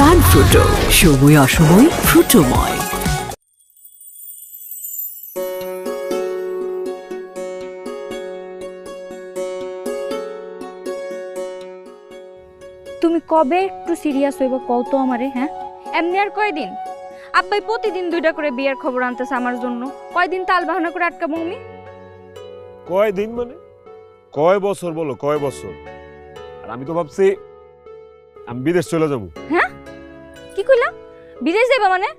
প্রাণ ফ্রুটো, সময় অসময় ফ্রুটোময়। তুমি কবে একটু সিরিয়াস হইব কও তো আমারে? হ্যাঁ, এমনি আর কয়দিন? আব্বাই প্রতিদিন 2টা করে বিয়ের খবর আনতেছে আমার জন্য। কয়দিন তাল বাহানা করে আটকাবো আমি? কয়দিন মানে কয় বছর বলো, কয় বছর? আর আমি তো ভাবছি আমি বিদেশ চলে যাবো। হ্যাঁ, কি কইলা? বিদেশ যাবা মানে?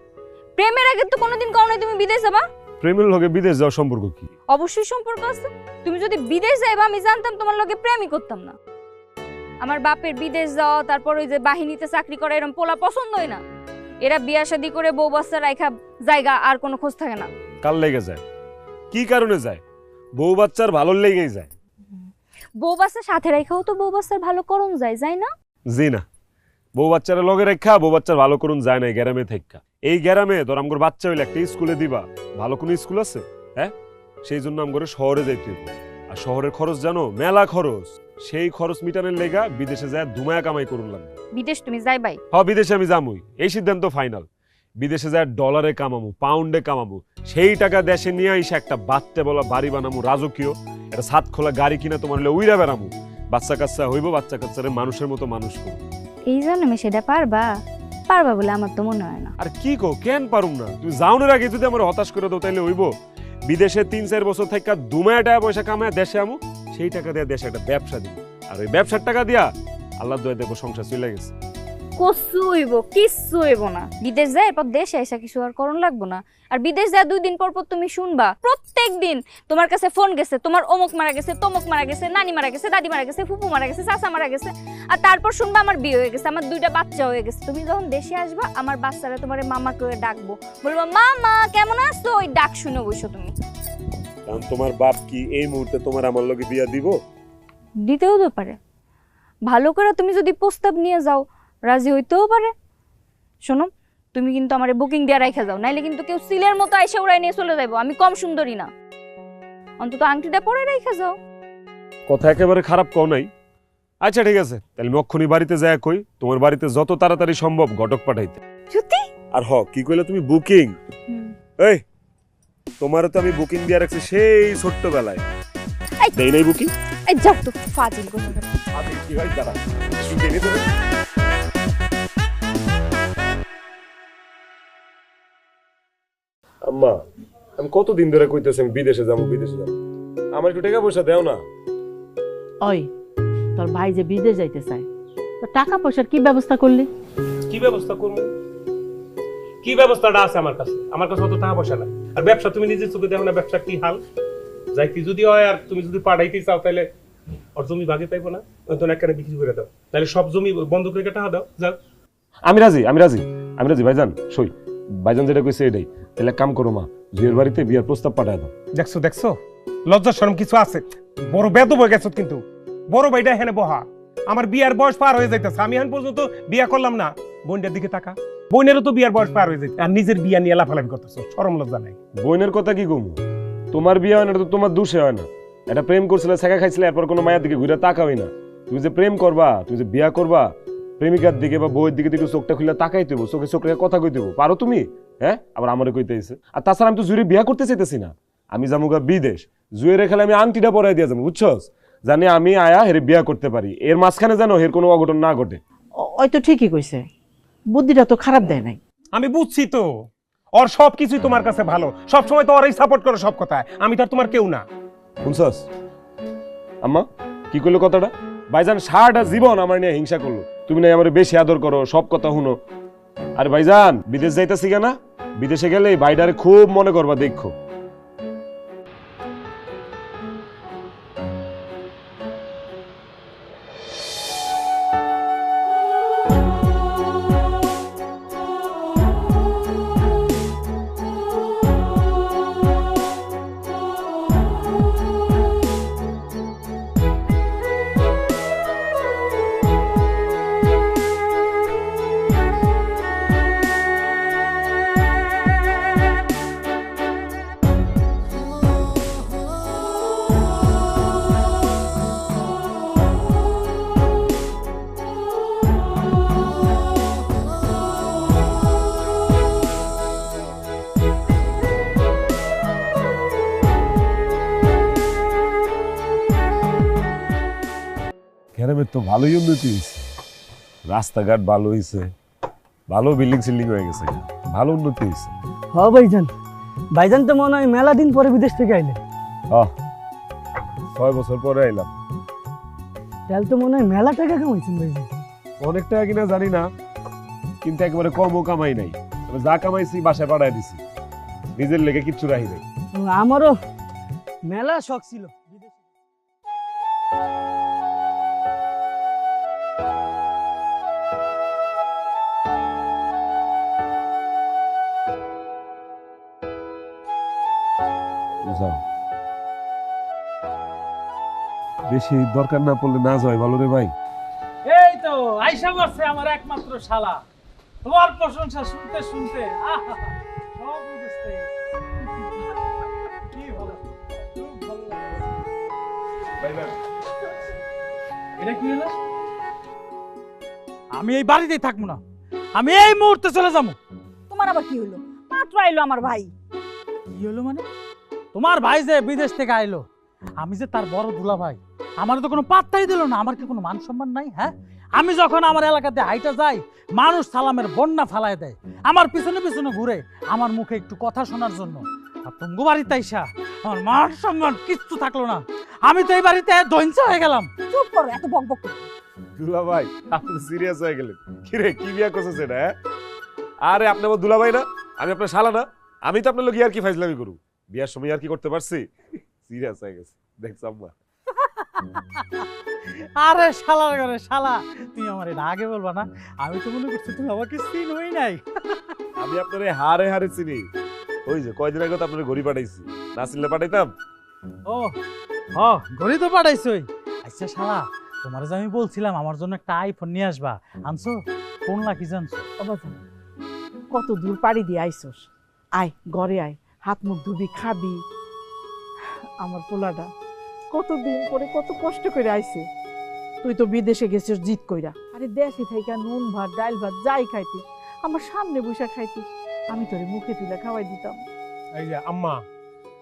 প্রেমের আগে তো কোনোদিন কও নাই তুমি বিদেশ যাবা। প্রেমের লগে বিদেশ যাওয়ার সম্পর্ক কি? অবশ্যই সম্পর্ক আছে। তুমি যদি বিদেশ যাইবা আমি জানতাম তোমার লগে প্রেমই করতাম না। আমার বাপের বিদেশ যাওয়া, তারপর ওই যে বাহিনীতে চাকরি করা, এরকম পোলা পছন্দই না। এরা বিয়া শাদী করে বউ বাচ্চা রাখা জায়গা আর কোনো খোঁজ থাকে না। কার লেগে যায়? কি কারণে যায়? বউ বাচ্চার ভালোর লেগেই যায়। বউ বাচ্চা সাথে রাখাও তো বউ বাচ্চার ভালো করণ যায় না? জি না, বউ বাচ্চারা লগে রেখা বউ বাচ্চার ভালো করুন যায় না। গ্রামে থাকা, এই গ্রামে ধর আমগর বাচ্চা হইলে একটা স্কুলে দিবা, ভালো কোনো স্কুল আছে? হ্যাঁ, সেই জন্য আমগরে শহরে যাইতে হইব। আর শহরের খরচ জানো, মেলা খরচ। সেই খরচ মিটানোর লেগা বিদেশে যায় ধুমায়া কামাই করুন লাগবে। বিদেশ তুমি যাইবাই? হ্যাঁ, বিদেশে আমি যামুই, এই সিদ্ধান্ত ফাইনাল। বিদেশে যায় ডলারে কামামু, পাউন্ডে কামামু, সেই টাকা দেশে নিয়ে এসে একটা বাচ্চা বলা বাড়ি বানামু, রাজকীয় একটা ছাদ খোলা গাড়ি কিনা তোমার উইরা বেড়ামু, বাচ্চা কাচ্চা হইব, বাচ্চা কাচ্চারে মানুষের মতো মানুষ করব। এই জন্মে সেটা পারবা? পারবা বলে আমার তো মনে হয় না। আর কি কো, কেন পারুম না? তুমি যাওনের আগে যদি আমার হতাশ করে দাও তাইলে হইব? বিদেশে 3-4 বছর থাকা দুমায়া টাকা পয়সা কামায় দেশে আমু, সেই টাকা দিয়ে দেশে একটা ব্যবসা দিব। আর ওই ব্যবসার টাকা দিয়া আল্লাহ দোয়া দেখো সংসার চলে গেছে। কসু হইব, কিচ্ছু হইব না। বিদেশ যায় এরপর দেশে এসে কিছু আর করণ লাগবো না। আর বিদেশ যায় 2 দিন পর পর তুমি শুনবা প্রত্যেক দিন তোমার কাছে ফোন গেছে, তোমার অমুক মারা গেছে, তমুক মারা গেছে, নানি মারা গেছে, দাদি মারা গেছে, ফুপু মারা গেছে, চাচা মারা গেছে। আর তারপর শুনবা আমার বিয়ে হয়ে গেছে, আমার 2টা বাচ্চা হয়ে গেছে। তুমি যখন দেশে আসবা আমার বাচ্চারা তোমার মামা করে ডাকবো, বলবো মামা কেমন আছো, ওই ডাক শুনে বসো তুমি। কারণ তোমার বাপ কি এই মুহূর্তে তোমার আমার লগে বিয়া দিব? দিতেও তো পারে। ভালো করে তুমি যদি প্রস্তাব নিয়ে যাও রাজি হইতেও পারে। শোনো, তুমি কিন্তু আমারে বুকিং দিয়ে রাখা যাও, নাইলে কিন্তু কেউ সিলের মতো আইসা উড়াই নিয়ে চলে যাইবো। আমি কম সুন্দরী না, অন্তত আংটিটা পরে রাখা যাও। কথা একেবারে খারাপ কও নাই। আচ্ছা ঠিক আছে, তাহলে আমি অক্ষুনি বাড়িতে যাই, কই তোমার বাড়িতে যত তাড়াতাড়ি সম্ভব ঘটক পাঠাইতে। সত্যি? আর কি কইলে তুমি বুকিং? এই তোমারও তো আমি বুকিং দিয়ে রাখছি সেই ছোট্টবেলায়। দেই নাই বুকিং? এই যাও তো ফাজিল কথা। আমি কি হয় দাঁড়া, শুনতে নি তুমি? আম্মা, আমি কতদিন ধরে কইতেছি আমি বিদেশে যাবো, বিদেশে যাবো। আমার একটু টাকা পয়সা দাও না। ওই তোর ভাই যে বিদেশ যাইতে চায়, তো টাকা পয়সার কি ব্যবস্থা করলি? কি ব্যবস্থা করবো? কি ব্যবস্থাটা আছে আমার কাছে? আমার কাছে অত টাকা পয়সা নাই। আর ব্যবসা তুমি নিজের চোখে দেখো না, ব্যবসা কি হাল। যাইতে যদি হয় আর তুমি যদি পাঠাইতে চাও তাহলে ওর জমি ভাগে পাইবো না, তো একখানে বিক্রি করে দাও, তাহলে সব জমি বন্ধ করে টাকা দাও। যাও। আমি রাজি, আমি রাজি, আমি রাজি ভাইজান। সই ভাইজান যেটা কইছে এটাই। তাহলে কাম করো মা, জুয়ের বাড়িতে বিয়ের প্রস্তাব পাঠায় দাও। দেখছো দেখছো, লজ্জা শরম কিছু আছে? বড় বেদব হয়ে গেছো কিন্তু। বড় ভাইটা এখানে বহা, আমার বিয়ার বয়স পার হয়ে যাইতেছে, আমি এখন পর্যন্ত বিয়া করলাম না। বোনটার দিকে তাকা, বোনেরও তো বিয়ার বয়স পার হয়ে যাইতে, আর নিজের বিয়া নিয়ে লাফালাফি করতেছো, শরম লজ্জা নাই? বোনের কথা কি কমু? তোমার বিয়ে হয় না তো তোমার দোষে হয় না। এটা প্রেম করছিলে, ছেঁকা খাইছিলে, এরপর কোনো মায়ের দিকে ঘুরে তাকাবি না। তুমি যে প্রেম করবা, তুমি যে বিয়া করবা, প্রেমিকার দিকে বা বউয়ের দিকে একটু চোখটা খুলে তাকাই দেবো, চোখে চোখ রেখে কথা কই দেবো। পারো তুমি? হ্যাঁ, আবার আমারে কইতে এসে। আর তাছাড়া আমি তো জুড়ে বিয়া করতে চাইতেছি না, আমি যাবো বিদেশ। জুয়ে রেখালে আমি আংটিটা পরাই দিয়ে যাবো, বুঝছস? জানি আমি আয়া হেরে বিয়া করতে পারি, এর মাঝখানে যেন এর কোনো অঘটন না ঘটে। ওই তো ঠিকই কইছে, বুদ্ধিটা তো খারাপ দেয় নাই। আমি বুঝছি তো, ওর সবকিছুই তোমার কাছে ভালো, সব সময় তো ওরই সাপোর্ট করো সব কথায়। আমি তো আর তোমার কেউ না। শুনছস আম্মা কি করলো কথাটা? ভাইজান সারাটা জীবন আমার নিয়ে হিংসা করলো, তুমি না আমার বেশি আদর করো, সব কথা শুনো। আর ভাইজান বিদেশ যাইতেছি কেনা, বিদেশে গেলে ভাইডারে খুব মনে করবা, দেখো। তো ভালোই উন্নতি হয়েছে, রাস্তাঘাট ভালো হয়েছে, ভালো বিল্ডিং সিল্ডিং হয়ে গেছে, ভালো উন্নতি হয়েছে। হ ভাইজান, ভাইজান তো মনে হয় মেলা দিন পরে বিদেশ থেকে আইলেন। 6 বছর পরে আইলাম। তাহলে তো মনে হয় মেলা টাকা কামাইছেন ভাইজান। অনেক টাকা কিনা জানি না, কিন্তু একেবারে কমও কামাই নাই, তবে যা কামাইছি বাসায় পাঠায় দিছি, নিজের লেগে কিচ্ছু রাখি নাই। আমারও মেলা শখ ছিল বিদেশে। যাও, বেশি দরকার না পড়লে না যায়, ভালো রে ভাই। এই তো আইসা করছে আমার একমাত্র শালা, তোমার প্রশংসা শুনতে শুনতে সব বুঝতে কি ভালো, খুব ভালো লাগছে। এটা কি হলো? আমি এই বাড়িতেই থাকবো না, আমি এই মুহূর্তে চলে যাবো। তোমার আবার কি হলো? মাত্র আইলো আমার ভাই। কি হলো মানে? তোমার ভাই যে বিদেশ থেকে আইলো, আমি যে তার বড় দুলা ভাই, আমার তো কোনো পাত্তাই দিল না। আমার কি কোনো মান সম্মান নাই? হ্যাঁ, আমি যখন আমার এলাকাতে হাইটা যাই, মানুষ সালামের বন্যা ফালায় দেয়, আমার পিছনে পিছনে ঘুরে আমার মুখে একটু কথা শোনার জন্য। আর তুমি বাড়িতে আইসা আমার মান সম্মান কিচ্ছু থাকলো না, আমি তো এই বাড়িতে ধ্বংস হয়ে গেলাম। চুপ করো, এত বক বক। দুলা ভাই, আপনি সিরিয়াস হয়ে গেলেন? কি রে, কি বিয়া করছেন সেটা? হ্যাঁ, আরে আপনি আমার দুলা ভাই না, আমি আপনার শালা না? আমি তো আপনার লোক আর কি ফাইজলামি করু, বিয়ার সময় আর কি করতে পারছি? সিরিয়াস হয়ে গেছে, দেখছ আম্মা? আরে শালার ঘরে শালা, তুমি আমার এটা আগে বলবা না? আমি তো মনে করছি তুমি আমাকে চিনই নাই। আমি আপনার হারে হারে চিনি, ওই যে কয়দিন আগে তো আপনার ঘড়ি পাঠাইছি, না চিনলে পাঠাইতাম? ও হ, ঘড়ি তো পাঠাইছই। আচ্ছা শালা, তোমার যে আমি বলছিলাম আমার জন্য একটা আইফোন নিয়ে আসবা, আনছো? কোন লাকি জানছো? অবাজান, কত দূর পাড়ি দিয়ে আইসোস, আয় ঘরে আয়, হাত মুখ ধুবি, খাবি। আমার পোলাটা কতদিন পরে কত কষ্ট করে আইছে। তুই তো বিদেশে গেছিস জিত কইরা, আরে দেশে থাইকা নুন ভাত ডাল ভাত যাই খাইতিস, আমার সামনে বসে খাইতিস, আমি তোরে মুখে তুলে খাওয়াই দিতাম। এই যে আম্মা,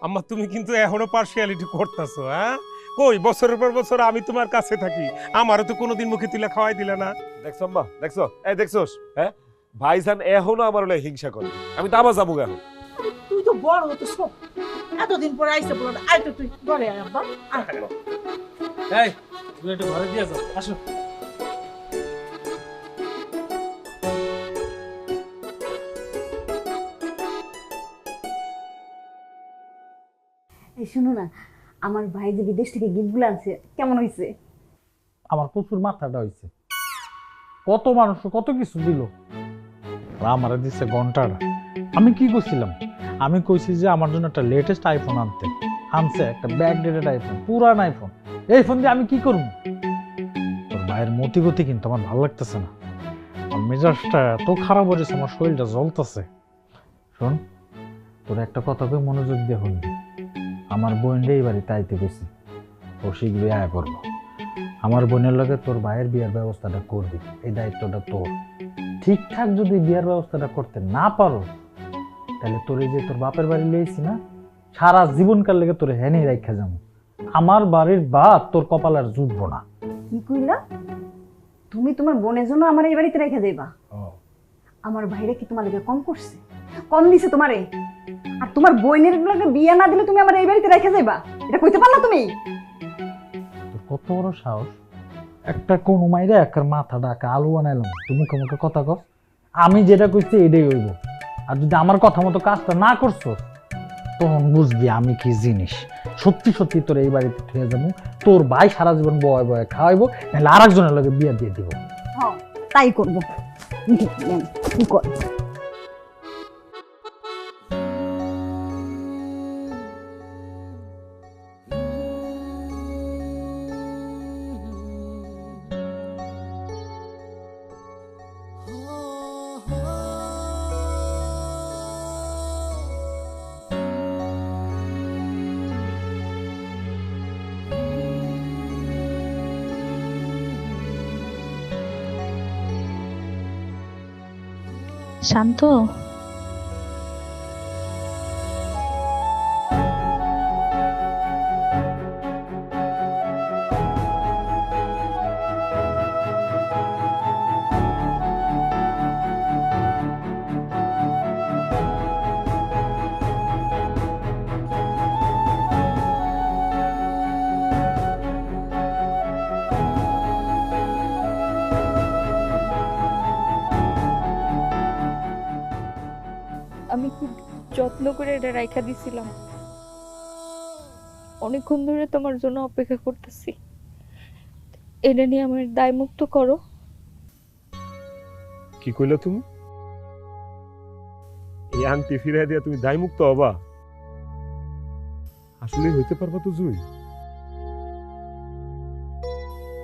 আম্মা তুমি কিন্তু এখনো পার্সিয়ালিটি করতেছো। হ্যাঁ, কই বছরের পর বছর আমি তোমার কাছে থাকি, আমারও তো কোনোদিন মুখে তুলে খাওয়াই দিলে না। দেখছো আম্মা, দেখছো? এই দেখছোস? হ্যাঁ, ভাইজান এখনো আমার হলে হিংসা করে, আমি তো আবার যাবো এখন। তুই তো বড় তো সব, এতদিন পরে আইসে পোলাটা, আয় তো তুই ঘরে আয় আব্বা, আয়। এই তুমি একটু ঘরে দিয়ে যাও, আসো। এই শোনো না, আমার ভাই যে বিদেশ থেকে গিফটগুলো আনছে, কেমন হয়েছে? আমার প্রচুর মাথাটা হয়েছে, কত মানুষ কত কিছু দিল, আমার দিচ্ছে ঘন্টাটা। আমি কি করছিলাম? আমি কইছি যে আমার জন্য একটা লেটেস্ট আইফোন আনতে, আনছে একটা ব্যাকডেটেড আইফোন, পুরান আইফোন। এই ফোন দিয়ে আমি কি করব? তোর ভাইয়ের মতিগতি কিন্তু আমার ভালো লাগতেছে না, আমার মেজাজটা এত খারাপ হয়েছে, আমার শরীরটা জ্বলতেছে। শোন, তোর একটা কথা কই, মনোযোগ দিয়ে শুনবি। আমার বোনরে এই বাড়িতে আইতে গেছি, ও শীঘ্রই আয়া করবো। আমার বোনের লগে তোর ভাইয়ের বিয়ার ব্যবস্থাটা করবি, এই দায়িত্বটা তোর। ঠিকঠাক যদি বিয়ার ব্যবস্থাটা করতে না পারো, তাহলে তোর এই যে তোর বাপের বাড়ি লইছি না, সারা জীবনকাল লেগে তোর হেনেই রাখা যাবো। আমার বাড়ির বাদ তোর কপাল আর জুটবো না। কি কইলা? তুমি তোমার বোনের জন্য আমার এই বাড়িতে রেখে যাইবা? আমার ভাইরা কি তোমার লেগে কম করছে? কম দিছে তোমারে? আর তোমার বোনের লগে বিয়ে না দিলে তুমি আমার এই বাড়িতে রেখে যাইবা? এটা কইতে পারলা তুমি? তোর কত বড় সাহস! একটা কোন মাইরে একটা মাথা ডাকা আলু বানাইলাম, তুই মুখে মুখে কথা কর। আমি যেটা কইছি এটাই হইব, আর যদি আমার কথা মতো কাজটা না করছো, তখন বুঝবি আমি কি জিনিস। সত্যি সত্যি তোর এই বাড়িতে থেকে যাবো, তোর ভাই সারা জীবন বয়ে বয়ে খাওয়াইবো, নাহলে আর একজনের লগে বিয়ে দিয়ে দিব। হ্যাঁ, তাই করবো। কি কর? শান্ত, খুব যত্ন করে এটা রাইখা দিছিলাম। অনেকক্ষণ ধরে তোমার জন্য অপেক্ষা করতেছি। এটা নিয়ে আমার দায় মুক্ত করো। কি কইলা তুমি? এই আংটি ফিরাই দিয়া তুমি দায়মুক্ত হবা? আসলে হইতে পারবা তো জুই?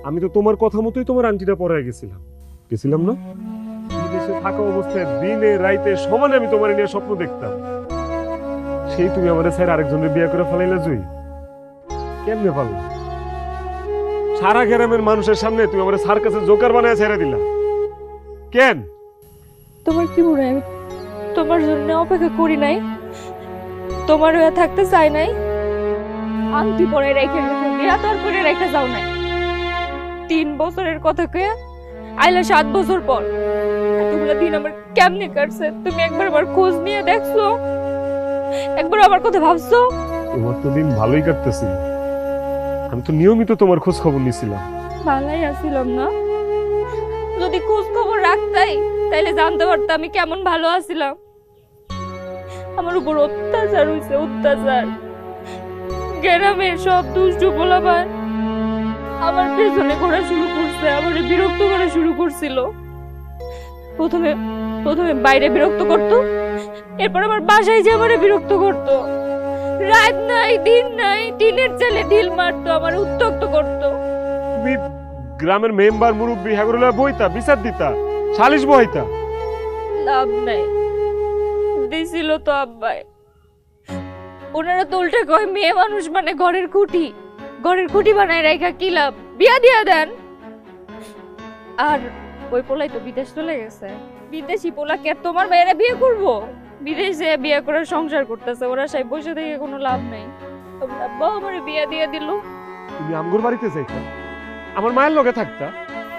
আমি তো তোমার কথা মতোই তোমার আংটিটা পরায় গেছিলাম না? বিদেশে থাকা অবস্থায় দিনে রাইতে সমানে আমি তোমার নিয়ে স্বপ্ন দেখতাম। সেই তুমি আমাদের স্যার আরেকজনের বিয়ে করে ফেলাইলা জুই? কেমনে পারলা? সারা গ্রামের মানুষের সামনে তুমি আমার স্যার কাছে জোকার বানায় ছেড়ে দিলা কেন? তোমার কি মনে হয় আমি তোমার জন্য অপেক্ষা করি নাই? তোমার হয়ে থাকতে চাই নাই? আংটি পরে রেখে গেছে, বিয়া তো আর করে রেখে যাও নাই। 3 বছরের কথা কয়ে আইলা 7 বছর পর। এতগুলো দিন আমার কেমনে কাটছে তুমি একবার আমার খোঁজ নিয়ে দেখছো? একবার আমার কথা ভাবছো? তোমার তো দিন ভালোই কাটতেছিল, আমি তো নিয়মিত তোমার খোঁজ খবর নিছিলাম। ভালোই আছিলাম না? যদি খোঁজ খবর রাখতাই তাইলে জানতে পারতাম আমি কেমন ভালো আছিলাম। আমার উপর অত্যাচার হইছে, অত্যাচার। গ্রামের সব দুষ্ট পোলাপান আমার পেছনে ঘোরা শুরু করছে, আমার বিরক্ত করা শুরু করছিল। প্রথমে বাইরে বিরক্ত করতো, এরপর আমার বাসায় যে আমার বিরক্ত করতো। রাত নাই দিন নাই টিনের চালে ঢিল মারতো, আমার উত্ত্যক্ত করতো। তুমি গ্রামের মেম্বার মুরব্বী হাগুরলা বইতা, বিচার দিতা, সালিশ বইতা। লাভ নাই, দিছিল তো আব্বাই। ওনারা তো উল্টে কয় মেয়ে মানুষ মানে ঘরের খুঁটি বানায় রেখা কি লাভ, বিয়া দিয়া দেন। আর ওই পোলাই তো বিদেশ চলে গেছে। বিদেশি পোলাকে আর তোমার মেয়েরা বিয়ে করবো? বিদেশে বিয়ে করে সংসার করতেছে, ওরা সাই বসে থেকে কোনো লাভ নাই। তোমরা আব্বা আমার বিয়া দিয়ে দিল। তুমি আমগুর বাড়িতে যাইতা, আমার মায়ের লগে থাকতা।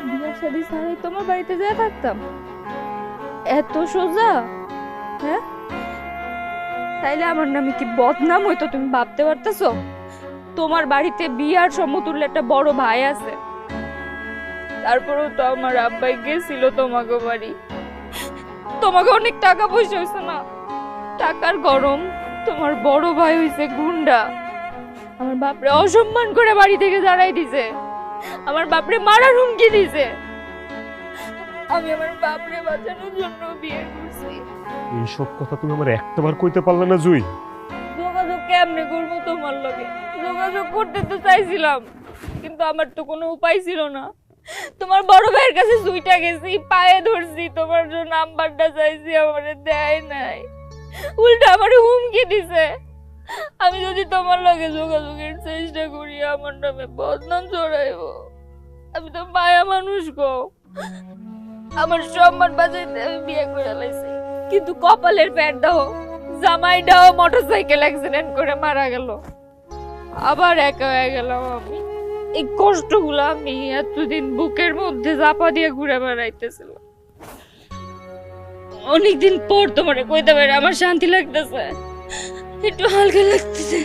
বিয়া শাদী ছাড়াই তোমার বাড়িতে যা থাকতাম? এত সোজা? হ্যাঁ, তাইলে আমার নামে কি বদনাম হইতো তুমি ভাবতে পারতেছো? তোমার বাড়িতে বিয়ার সমতুল্য একটা বড় ভাই আছে, তারপরেও তো আমার আব্বাই গেছিল তোমাকে বাড়ি। তোমাকে অনেক টাকা পয়সা হয়েছে না, টাকার গরম। তোমার বড় ভাই হয়েছে গুন্ডা, আমার বাপরে অসম্মান করে বাড়ি থেকে দাঁড়াই দিছে, আমার বাপরে মারার হুমকি দিছে। আমি আমার বাপরে বাঁচানোর জন্য বিয়ে করছি। এইসব কথা তুমি আমার একটাবার কইতে পারলে না জুই? যোগাযোগ কেমনে করবো তোমার লগে? যোগাযোগ করতে তো চাইছিলাম, কিন্তু আমার তো কোনো উপায় ছিল না। তোমার বড় ভাইয়ের কাছে সুইটা গেছি, পায়ে ধরছি, তোমার জন্য নাম্বারটা চাইছি, আমারে দেয় নাই, উল্টা আমারে হুমকি দিছে। আমি যদি তোমার লগে যোগাযোগের চেষ্টা করি আমার নামে বদনাম ছড়াইব। আমি তো মায়া মানুষ গো, আমার সম্মান বাঁচাইতে আমি বিয়ে করে লাইছি, কিন্তু কপালের প্যাট দাও, জামাইটাও মোটরসাইকেল অ্যাক্সিডেন্ট করে মারা গেল। আবার একা হয়ে গেলাম আমি। এই কষ্টগুলো আমি এতদিন বুকের মধ্যে চাপা দিয়ে ঘুরে বেড়াইতেছিলাম। অনেকদিন পর তোমারে কইতে পারে আমার শান্তি লাগতেছে, একটু হালকা লাগতেছে।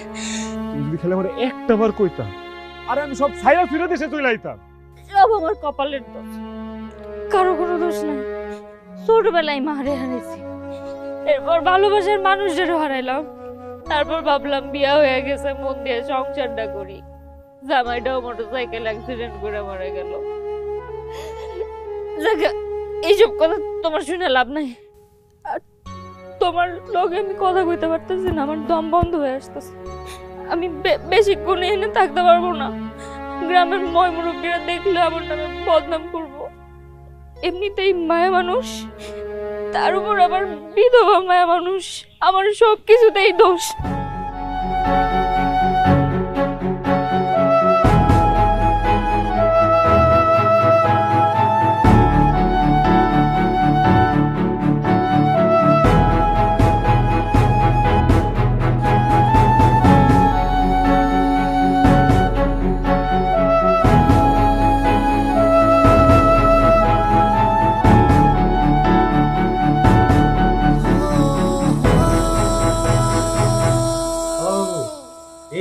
তুমি যদি খালি আমার একটাবার কইতা, আরে আমি সব ছায়া ফিরে দেশে চলে আইতাম। সব আমার কপালের দোষ, কারো কোনো দোষ নাই। ছোটবেলায় মারে হারাইছি, এরপর ভালোবাসার মানুষদেরও হারাইলাম। তারপর ভাবলাম বিয়া হয়ে গেছে, মন দিয়ে সংসারটা করি। জামাইটাও মোটরসাইকেল অ্যাক্সিডেন্ট করে মারা গেল। এইসব কথা তোমার শুনে লাভ নাই। আর তোমার লগে আমি কথা কইতে পারতেছি না, আমার দম বন্ধ হয়ে আসতেছে। আমি বেশিক্ষণ এনে থাকতে পারবো না। গ্রামের ময় মুরব্বীরা দেখলে আমার নামে বদনাম করবো। এমনিতেই মায়া মানুষ, তার উপর আবার বিধবা মায়া মানুষ, আমার সব কিছুতেই দোষ।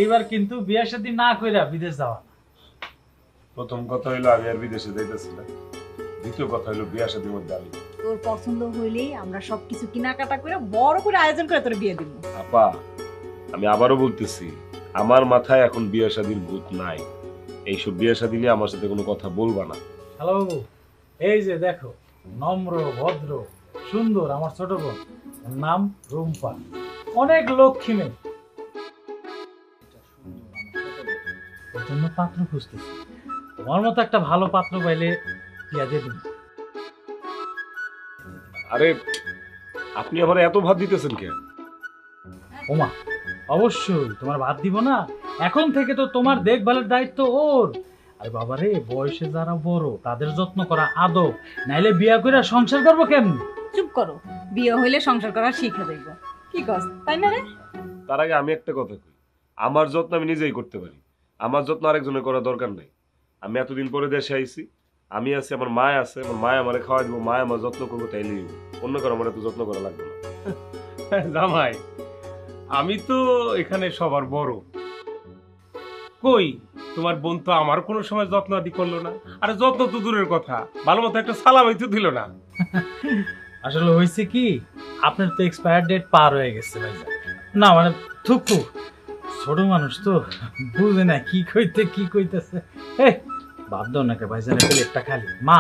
এইবার কিন্তু বিয়ের সাথে না কইরা বিদেশ যাওয়া। প্রথম কথা হইলো আমি আর বিদেশে যাইতেছি না, দ্বিতীয় কথা হইলো বিয়া শাদীর মধ্যে আমি তোর পছন্দ হইলেই আমরা সবকিছু কেনাকাটা করে বড় করে আয়োজন করে তোর বিয়ে দিব। আপা, আমি আবারও বলতেছি, আমার মাথায় এখন বিয়ে শাদীর ভূত নাই। এইসব বিয়ে শাদী নিয়ে আমার সাথে কোনো কথা বলবা না। হ্যালো বাবু, এই যে দেখো, নম্র ভদ্র সুন্দর আমার ছোট বোন, ওর নাম রুম্পা, অনেক লক্ষ্মী মেয়ে। ওর জন্য পাত্র খুঁজতেছি, তোমার মতো একটা ভালো পাত্র পাইলে বিয়া দিয়ে দিন। আরে আপনি আবার এত ভাব দিতেছেন কেন? ওমা, অবশ্যই তোমার ভাত দিব না, এখন থেকে তো তোমার দেখভালের দায়িত্ব ওর। আর বাবারে, বয়সে যারা বড় তাদের যত্ন করা আদব, নাইলে বিয়া করে সংসার করবো কেমনি? চুপ করো, বিয়ে হইলে সংসার করা শিখে দেখব। কি কস, তাই না রে? তার আগে আমি একটা কথা কই, আমার যত্ন আমি নিজেই করতে পারি, আমার যত্ন আরেকজনের করার দরকার নাই। আমি এতদিন পরে দেশে আইছি, আমি আছি, আমার মা আছে, আমার মা আমারে খাওয়াই দিব, মা আমার যত্ন করবো, তাইলে অন্য কারো আমার এত যত্ন করা লাগবে না। জামাই, আমি তো এখানে সবার বড়। কই, তোমার বোন তো আমার কোনো সময় যত্ন আদি করলো না। আরে যত্ন তো দূরের কথা, ভালো মতো একটা সালামই তো দিল না। আসলে হয়েছে কি, আপনার তো এক্সপায়ার ডেট পার হয়ে গেছে ভাইজান। না মানে থুকু, ছোট মানুষ তো বুঝে না কি কইতেছে। এই বাদ দাও নাকি ভাইজানের প্লেটটা খালি। মা,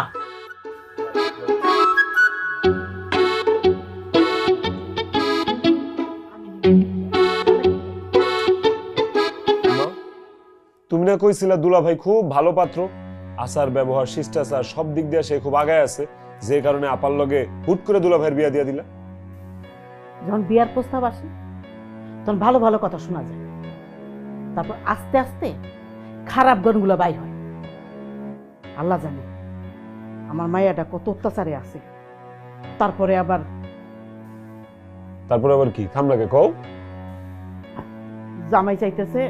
তুমি না কইছিলা দুলা ভাই খুব ভালো পাত্র, আচার ব্যবহার শিষ্টাচার সব দিক দিয়ে সে খুব আগায় আছে, যে কারণে আপার লগে হুট করে দুলা ভাইয়ের বিয়া দিয়া দিলা। যখন বিয়ার প্রস্তাব আসে তখন ভালো ভালো কথা শোনা যায়, তারপর আস্তে আস্তে খারাপ গানগুলো বাইর হয়। আল্লাহ জানে আমার মায়াটা কত অত্যাচারে আছে। তারপরে আবার কি থামলাকে কও? জামাই চাইতেছে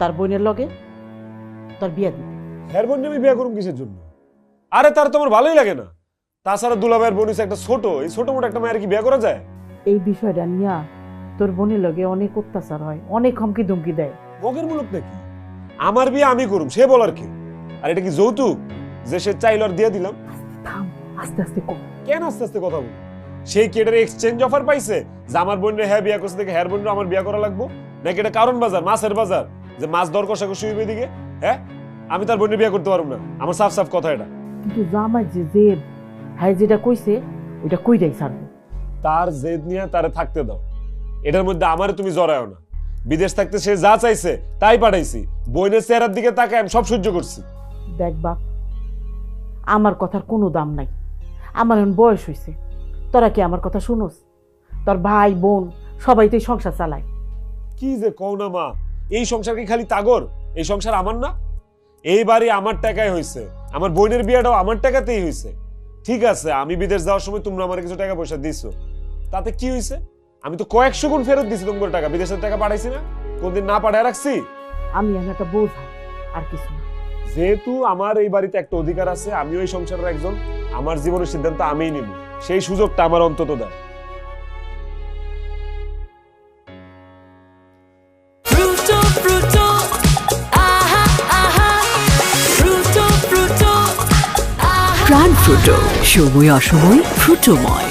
তার বোনের লগে তার বিয়া দিতে। হ্যার বোন আমি বিয়া করুম কিসের জন্য? আরে তার তোমার ভালোই লাগে না? তাছাড়া দুলা ভাইয়ের বোন হইছে একটা ছোট, এই ছোট মোটো একটা মায়ের কি বিয়া করা যায়? এই বিষয়টা নিয়ে তোর বোনের লগে অনেক অত্যাচার হয়, অনেক হুমকি ধমকি দেয়। মগের মুলুক নাকি? আমার বিয়ে আমি করুম, সে বলার কি? আর এটা কি যৌতুক যে সে চাইল আর দিয়ে দিলাম? থাম, আস্তে আস্তে কর। কেন আস্তে আস্তে কথা বল? সেই কি এটার এক্সচেঞ্জ অফার পাইছে যে আমার বোনের হ্যাঁ বিয়া করছে দেখে হ্যার বোনের আমার বিয়া করা লাগবো? নাকি এটা কারণ বাজার, মাছের বাজার, যে মাছ দর কষাকষি হইবে দিকে? হ্যাঁ, আমি তার বোনের বিয়া করতে পারবো না, আমার সাফ সাফ কথা এটা। কিন্তু জামাই যে জেদ, হ্যাঁ যেটা কইছে ওইটা কইরাই ছাড়বো। তার জেদ নিয়ে তারে থাকতে দাও, এটার মধ্যে আমারে তুমি জড়ায়ও না। বিদেশ থাকতে সে যা চাইছে তাই পাঠাইছি, বোনের চেহারার দিকে তাকায় আমি সব সহ্য করছি। দেখ বাপ, আমার কথার কোনো দাম নাই, আমার এখন বয়স হয়েছে। তোরা কি আমার কথা শুনোস? তোর ভাই বোন সবাই তো এই সংসার চালায়। কি যে কও না মা, এই সংসার কি খালি তাগর? এই সংসার আমার না? এই বাড়ি আমার টাকায় হয়েছে, আমার বোনের বিয়েটাও আমার টাকাতেই হয়েছে। ঠিক আছে, আমি বিদেশ যাওয়ার সময় তোমরা আমার কিছু টাকা পয়সা দিছো, তাতে কি হয়েছে? আমি তো কয়েকশো গুণ ফেরত দিছি তোমার টাকা, বিদেশের টাকা পাঠাইছি না? কোনদিন না পাঠায় রাখছি? আমি এখন একটা বোঝা, আর কিছু না। যেহেতু আমার এই বাড়িতে একটা অধিকার আছে, আমিও এই সংসারের একজন, আমার জীবনের সিদ্ধান্ত আমিই নিব, সেই সুযোগটা আমার অন্তত দাও। Fruto, fruto, aha, aha. Fruto, fruto, aha. প্রাণ ফ্রুটো, সময় অসময় ফ্রুটোময়।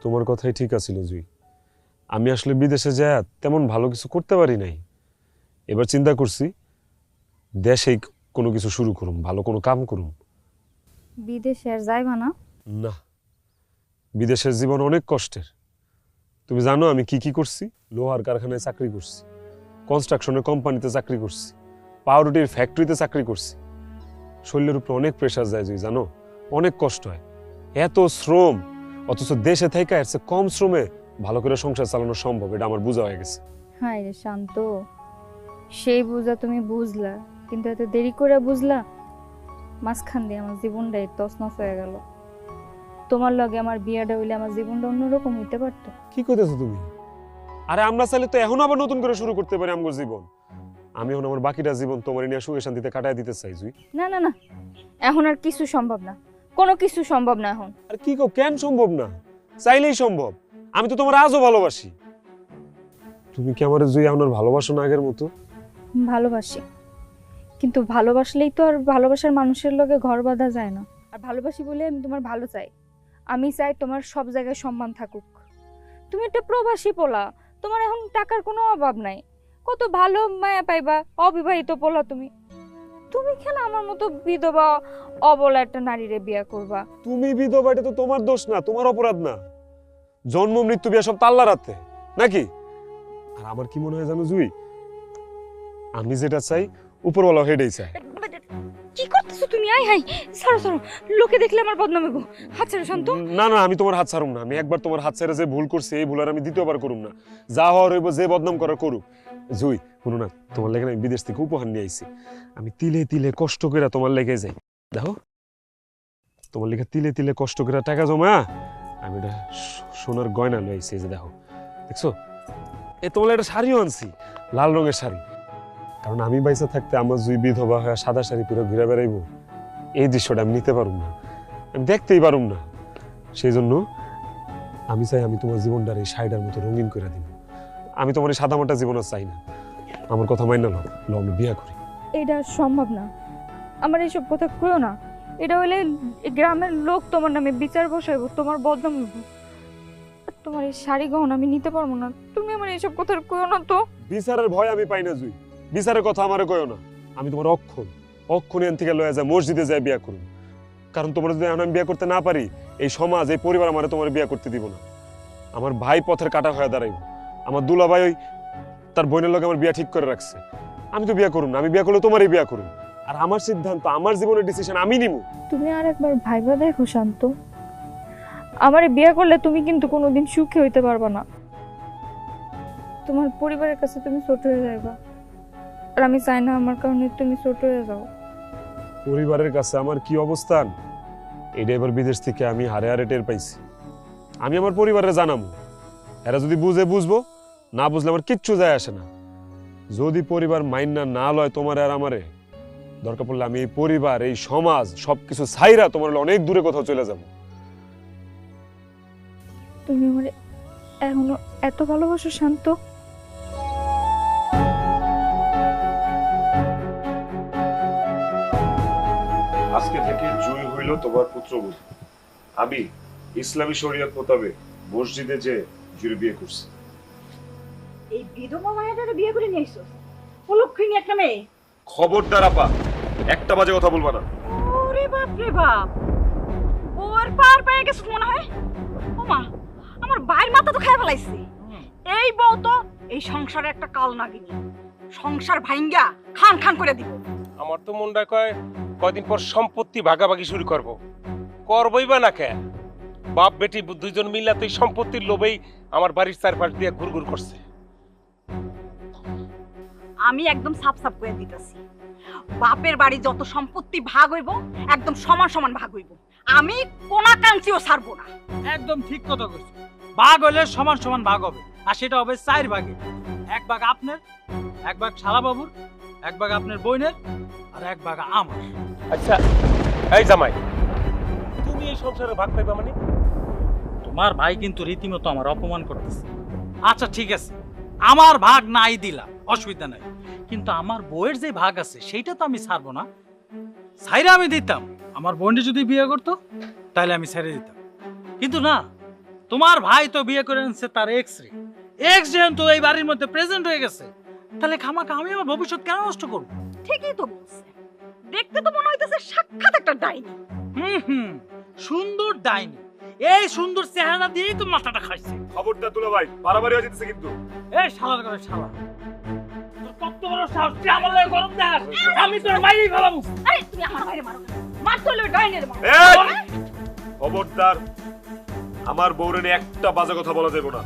তোমার কথাই ঠিক আছিল জুই, আমি আসলে বিদেশে যায় তেমন ভালো কিছু করতে পারি নাই। এবার চিন্তা করছি দেশেই কোনো কিছু শুরু করুম, ভালো কোনো কাম করুম। বিদেশে আর যাইবা না? না, বিদেশের জীবন অনেক কষ্টের। তুমি জানো আমি কি কি করছি? লোহার কারখানায় চাকরি করছি, কনস্ট্রাকশনের কোম্পানিতে চাকরি করছি, পাউরুটির ফ্যাক্টরিতে চাকরি করছি। শরীরের উপরে অনেক প্রেশার যায় জুই, জানো অনেক কষ্ট হয়, এত শ্রম, অথচ দেশে থেকে এর চেয়ে কম শ্রমে ভালো করে সংসার চালানো সম্ভব, এটা আমার বোঝা হয়ে গেছে। হায় রে শান্ত, সেই বুঝা তুমি বুঝলা, কিন্তু এত দেরি করে বুঝলা। মাঝখান দিয়ে আমার জীবনটাই তছনছ হয়ে গেল। তোমার লগে আমার বিয়াটা হইলে আমার জীবনটা অন্যরকম হইতে পারতো। কি কইতেছো তুমি? আরে আমরা চাইলে তো এখন আবার নতুন করে শুরু করতে পারি আমার জীবন। আমি এখন আমার বাকিটা জীবন তোমার নিয়ে সুখে শান্তিতে কাটায় দিতে চাই জুই। না না না, এখন আর কিছু সম্ভব না, কোনো কিছু সম্ভব না এখন। আর কি কও, কেন সম্ভব না? চাইলেই সম্ভব। আমি তো তোমার আজও ভালোবাসি। তুমি কি আমার জুই আপনার ভালোবাসো না আগের মতো? ভালোবাসি, কিন্তু ভালোবাসলেই তো আর ভালোবাসার মানুষের লগে ঘর বাঁধা যায় না। আর ভালোবাসি বলে আমি তোমার ভালো চাই। আমি চাই তোমার সব জায়গায় সম্মান থাকুক। তুমি একটা প্রবাসী পোলা, তোমার এখন টাকার কোনো অভাব নাই, কত ভালো মায়া পাইবা। অবিবাহিত পোলা তুমি, তুমি কেন আমার মতো বিধবা অবলা একটা নারীরে বিয়ে করবা? তুমি বিধবা, এটা তো তোমার দোষ না, তোমার অপরাধ না। জন্ম মৃত্যু বিয়ে সব তো আল্লাহর হাতে নাকি? আর আমার কি মনে হয় জানো জুই, আমি যেটা চাই উপরওয়ালা হেডেই চাই। কি করতেছো তুমি? আই হাই, ছাড়ো ছাড়ো, লোকে দেখলে আমার বদনাম হইব। হাত ছাড়ো শান্ত। না না, আমি তোমার হাত ছাড়ুম না। আমি একবার তোমার হাত ছেড়ে যে ভুল করছি, এই ভুল আর আমি দ্বিতীয়বার করুম না। যা হওয়ার হইব, যে বদনাম করার করুক। জুই শুনো না, তোমার লেগে আমি বিদেশ থেকে উপহার নিয়ে আইছি। আমি তিলে তিলে কষ্ট করে তোমার লেগে যাই, দেখো তোমার লেগে তিলে তিলে কষ্ট করে টাকা জমা আমি এটা সোনার গয়না লয়ে আইছি। যে দেখো, দেখছো, তোমার একটা শাড়িও আনছি, লাল রঙের শাড়ি। কারণ আমি বাইসা থাকতে আমার জুই বিধবা হয়ে সাদা শাড়ি পরে ঘুরে বেড়াইবো, এই দৃশ্যটা আমি নিতে পারুম না, আমি দেখতেই পারুম না। সেই জন্য আমি চাই আমি তোমার জীবনটার এই শাড়িটার মতো রঙিন করে দিব। আমি তোমার এই সাদামাটা জীবন আর চাই না। আমার কথা মাইনা লো, আমি বিয়া করি। এটা সম্ভব না, আমার এইসব কথা কইও না। এটা হইলে গ্রামের লোক তোমার নামে বিচার বসাইব, তোমার বদনাম হইব। তোমার এই শাড়ি গহনা আমি নিতে পারবো না। তুমি আমার এইসব কথা কইও না তো। বিচারের ভয় আমি পাই না জুই, বিচারের কথা আমারে কইও না। আমি তোমার অক্ষণ এন থেকে লয়ে যায় মসজিদে যায় বিয়া করুন। কারণ তোমার যদি আমি বিয়া করতে না পারি, এই সমাজ, এই পরিবার আমারে তোমার বিয়া করতে দিব না। আমার ভাই পথের কাটা হয়ে দাঁড়াইব। আমার দুলা ভাই ওই তার বোনের লগে আমার বিয়া ঠিক করে রাখছে। আমি তো বিয়া করুন না, আমি বিয়া করলে তোমারই বিয়া করুন। আর আমার সিদ্ধান্ত, আমার জীবনের ডিসিশন আমি নিব। তুমি আর একবার ভাইবা দেখো শান্ত, আমারে বিয়ে করলে তুমি কিন্তু কোনোদিন সুখী হইতে পারবা না। তোমার পরিবারের কাছে তুমি ছোট হয়ে যাইবা, আর আমি চাই না আমার কারণে তুমি ছোট হয়ে যাও। পরিবারের কাছে আমার কি অবস্থান, এটা এবার বিদেশ থেকে আমি হারে হারে টের পাইছি। আমি আমার পরিবারে জানাবো, এরা যদি বুঝে বুঝবো, না বুঝলে আমার কিচ্ছু যায় আসে না। যদি পরিবার মাইন্না না লয় তোমার আর আমারে, দরকার পড়লে আমি এই পরিবার, এই সমাজ সবকিছু ছাইরা তোমার অনেক দূরে কোথাও চলে যাব। তুমি আমার এখনো এত ভালোবাসো শান্ত? আজকে থেকে জুই হইল তোমার পুত্রবধূ। আমি ইসলামী শরীয়ত মোতাবেক মসজিদে যে জুড়ে বিয়ে করছি। এই বিধবা মায়াটারে বিয়ে করে নিয়ে আইছো? অলক্ষিনী একটা মেয়ে। খবরদার আপা, একটা বাজে কথা বলবা না। ওরে বাপ রে বাপ, ওর পার পেয়ে গেছে মনে হয়। ওমা, আমার বাইর মাথা তো খেয়ে ফেলাইছে। এই বউ তো এই সংসারে একটা কাল নাগিনী, সংসার ভাঙ্গা খান খান করে দিব। আমার তো মনটা কয়দিন পর সম্পত্তি ভাগাভাগি শুরু করবই বা না কে? বাপ বেটি দুইজন মিলা তো এই সম্পত্তির লোভেই আমার বাড়ির চারপাশ দিয়ে ঘুরঘুর করছে। আমি একদম সাফ সাফ করে দিতেছি, বাপের বাড়ি যত সম্পত্তি ভাগ হইব একদম সমান সমান ভাগ হইব। আমি কোনা কাঞ্চিও ছাড়বো না। একদম ঠিক কথা কইছো, ভাগ হলে সমান সমান ভাগ হবে, আর সেটা হবে 4 ভাগে। 1 ভাগ আপনার, 1 ভাগ শালা বাবুর, 1 ভাগ আপনার বোনের, আর 1 ভাগ আমার। আচ্ছা এই জামাই, তুমি এই সংসারে ভাগ পাইবা মানে? তোমার ভাই কিন্তু রীতিমতো আমার অপমান করতেছে। আচ্ছা ঠিক আছে, আমার ভাগ নাই দিলা, অসুবিধা নাই, কিন্তু আমার বউয়ের যে ভাগ আছে সেইটা তো আমি ছাড়বো না। ছাইরে আমি দিতাম, আমার বোনটি যদি বিয়ে করতো তাহলে আমি ছেড়ে দিতাম। কিন্তু না, তোমার ভাই তো বিয়ে করে আনছে তার এক্স যেহেতু এই বাড়ির মধ্যে প্রেজেন্ট হয়ে গেছে, তাহলে খামাখা আমি আমার ভবিষ্যৎ কেন নষ্ট করবো? ঠিকই তো বলছে, দেখতে তো মনে হইতেছে সাক্ষাৎ একটা ডাইনি। সুন্দর ডাইনি, এই সুন্দর চেহারা দিয়েই তো মাথাটা খাইছে। খবরটা তুলে ভাই, বাড়াবাড়ি হয়ে যেতেছে কিন্তু। এই শালার করে শালা, তোর কত বড় সাহস, তুই আমার লাগে গরম দেখাস? আমি তোর মাইরেই ফেলাবো। আরে তুমি আমার বাইরে মারো, মারতে হলে ডাইনের মারো। খবরদার, আমার বউরে নিয়ে একটা বাজে কথা বলা যাবে না,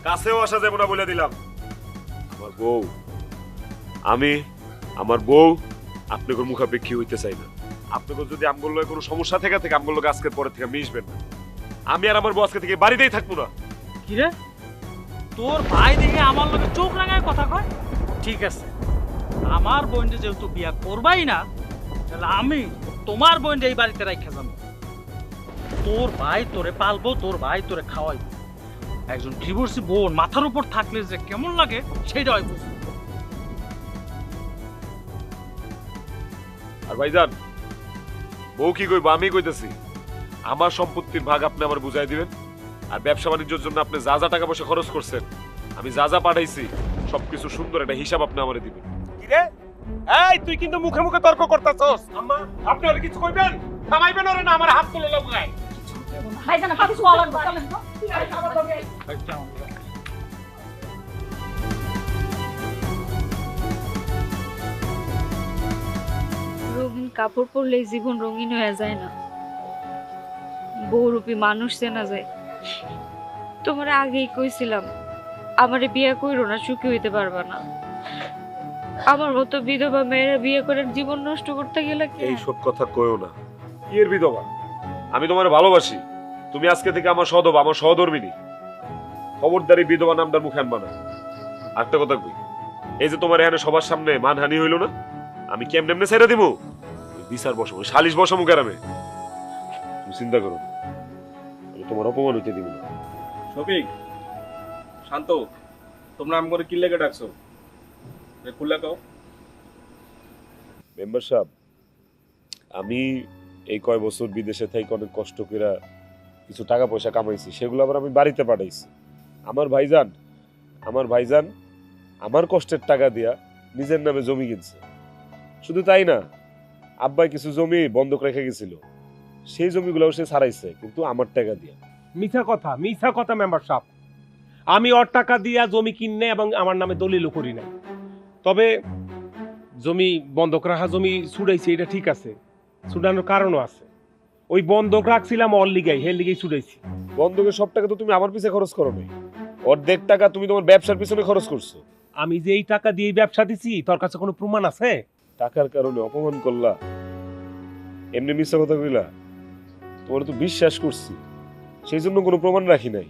কাছেও আসা যাবে না বলে দিলাম। আমার বউ, আমি আমার বউ আপনাকে মুখাপেক্ষী হইতে চাই না। আপনাকে যদি আমগুলো কোনো সমস্যা থেকে আমগুলো আজকের পরে থেকে মিশবেন না। আমি আর আমার বউ আজকে থেকে বাড়িতেই থাকবো না। কি রে, তোর ভাই দেখে আমার লগে চোখ রাঙায় কথা কয়? ঠিক আছে, আমার বোনটা যেহেতু বিয়া করবাই না, তাহলে আমি তোমার বোনটা এই বাড়িতে রাখা যাবো। তোর ভাই তোরে পালবো, তোর ভাই তোরে খাওয়াইবো। একজন ডিভোর্সি বোন মাথার উপর থাকলে যে কেমন লাগে সেটাই বুঝবো। আর ভাইজান, বউ কি কইবো? আমি কইতেছি আমার সম্পত্তির ভাগ আপনি আমার বুঝাই দিবেন, আর ব্যবসা বাণিজ্যের জন্য আপনি যা যা টাকা পয়সা খরচ করছেন, আমি যা যা পাঠাইছি সবকিছু সুন্দর একটা হিসাব আপনি আমারে দিবেন। কি রে? এই তুই কিন্তু মুখে মুখে তর্ক করতেছস। আম্মা আপনি আর কিছু কইবেন? থামাইবেন ওরে না আমার হাত তুলে লাগায়। ভাইজান আপনি কিছু বলেন না, চলেন তো। রঙিন কাপড় পরলেই জীবন রঙিন হয়ে যায় না, বহুরূপী মানুষ চেনা যায়। তোমার আগেই কইছিলাম আমারে বিয়ে কইরো না, সুখী হইতে পারবা না। আমার মতো বিধবা মেয়েরা বিয়ে করে জীবন নষ্ট করতে গেলে কি এই সব কথা কইও না। কি এর বিধবা? আমি তোমারে ভালোবাসি, তুমি আজকে থেকে আমার সহধবা, আমার সহধর্মিনী। খবরদারি বিধবা নামটার মুখে আনবা না। আরেকটা কথা কই, এই যে তোমার এখানে সবার সামনে মানহানি হইল না, আমি কেমনে এমনি ছেড়ে দিব? বিচার বসাবো, সালিশ বসাবো গ্রামে। তুমি চিন্তা করো, আমি তোমার অপমান হইতে দিব না। শফিক, শান্ত, তোমরা আম করে কি লেগে ডাকছো? খুললা কও। মেম্বার সাহেব, আমি এই কয় বছর বিদেশে থেকে অনেক কষ্ট করে কিছু টাকা পয়সা কামাইছি, সেগুলো আবার আমি বাড়িতে পাঠাইছি। আমার ভাইজান আমার কষ্টের টাকা দিয়া নিজের নামে জমি কিনছে। শুধু তাই না, আব্বাই কিছু জমি বন্ধক রেখে গেছিল, সেই জমিগুলোও সে ছাড়াইছে, কিন্তু আমার টাকা দিয়া। মিথ্যা কথা মেম্বার সাহেব। আমি ওর টাকা দিয়া জমি কিনে এবং আমার নামে দলিলও করি নাই। তবে জমি বন্ধক রাখা জমি ছুড়াইছি, এটা ঠিক আছে, ছুটানোর কারণও আছে। ওই বন্ধক রাখছিলাম ওর লিগাই, হে লিগাই ছুটাইছি। বন্ধকের সব টাকা তো তুমি আমার পিছে খরচ করো নাই, অর্ধেক টাকা তুমি তোমার ব্যবসার পিছনে খরচ করছো। আমি যে এই টাকা দিয়ে ব্যবসা দিছি, তোর কাছে কোনো প্রমাণ আছে? টাকার কারণে অপমান করলা, এমনি মিথ্যা কথা কইলা, তোমার তো বিশ্বাস করছি, সেই জন্য কোনো প্রমাণ রাখি নাই।